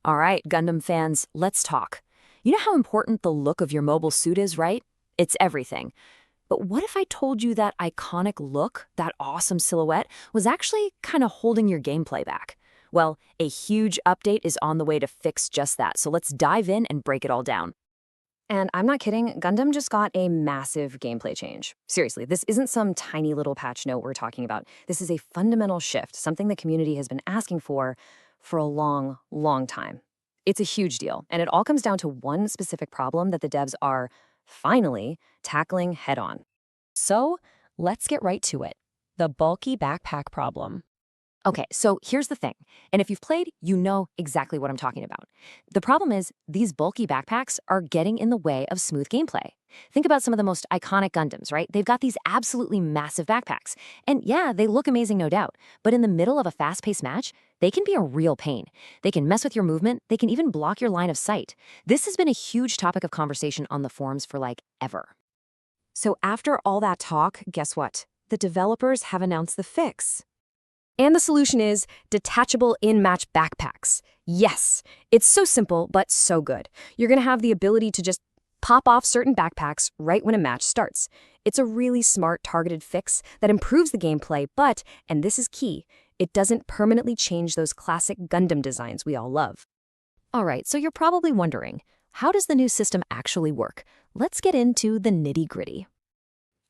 All right, Gundam fans, let's talk. You know how important the look of your mobile suit is, right? It's everything. But what if I told you that iconic look, that awesome silhouette, was actually kind of holding your gameplay back? Well, a huge update is on the way to fix just that, so let's dive in and break it all down. And I'm not kidding, Gundam just got a massive gameplay change. Seriously, this isn't some tiny little patch note we're talking about. This is a fundamental shift, something the community has been asking for a long, long time. It's a huge deal, and it all comes down to one specific problem that the devs are finally tackling head on. So, let's get right to it. The bulky backpack problem. Okay, so here's the thing. And if you've played, you know exactly what I'm talking about. The problem is, these bulky backpacks are getting in the way of smooth gameplay. Think about some of the most iconic Gundams, right? They've got these absolutely massive backpacks. And yeah, they look amazing, no doubt. But in the middle of a fast-paced match, they can be a real pain. They can mess with your movement. They can even block your line of sight. This has been a huge topic of conversation on the forums for like ever. So after all that talk, guess what? The developers have announced the fix. And the solution is detachable in-match backpacks. Yes, it's so simple, but so good. You're going to have the ability to just pop off certain backpacks right when a match starts. It's a really smart, targeted fix that improves the gameplay, but, and this is key, it doesn't permanently change those classic Gundam designs we all love. All right, so you're probably wondering, how does the new system actually work? Let's get into the nitty-gritty.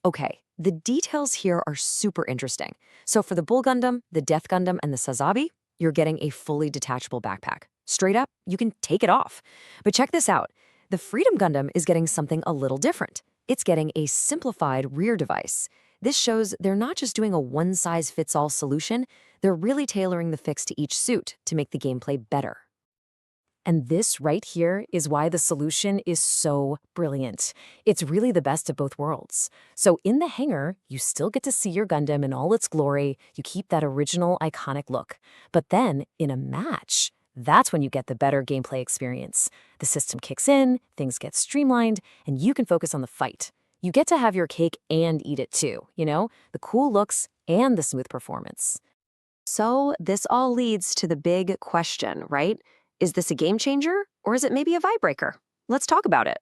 Okay, the details here are super interesting. So for the Bull Gundam, the Death Gundam, and the Sazabi, you're getting a fully detachable backpack. Straight up, you can take it off. But check this out. The Freedom Gundam is getting something a little different. It's getting a simplified rear device. This shows they're not just doing a one-size-fits-all solution, they're really tailoring the fix to each suit to make the gameplay better. And this right here is why the solution is so brilliant. It's really the best of both worlds. So in the hangar, you still get to see your Gundam in all its glory. You keep that original iconic look. But then in a match, that's when you get the better gameplay experience. The system kicks in, things get streamlined, and you can focus on the fight. You get to have your cake and eat it too, the cool looks and the smooth performance. So this all leads to the big question, right? Is this a game changer, or is it maybe a vibe breaker? Let's talk about it.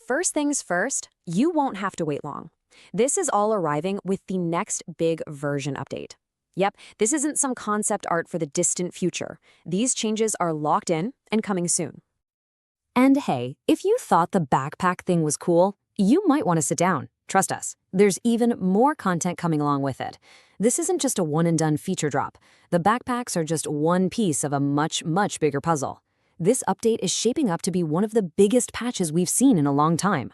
First things first, you won't have to wait long. This is all arriving with the next big version update. Yep, this isn't some concept art for the distant future. These changes are locked in and coming soon. And hey, if you thought the backpack thing was cool, you might want to sit down. Trust us, there's even more content coming along with it. This isn't just a one-and-done feature drop. The backpacks are just one piece of a much, much bigger puzzle. This update is shaping up to be one of the biggest patches we've seen in a long time.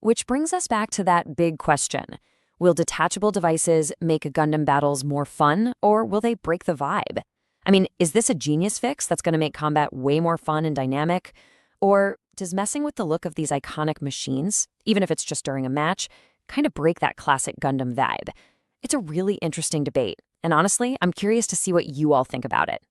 Which brings us back to that big question. Will detachable devices make Gundam battles more fun, or will they break the vibe? I mean, is this a genius fix that's going to make combat way more fun and dynamic? Or does messing with the look of these iconic machines, even if it's just during a match, kind of break that classic Gundam vibe? It's a really interesting debate, and honestly, I'm curious to see what you all think about it.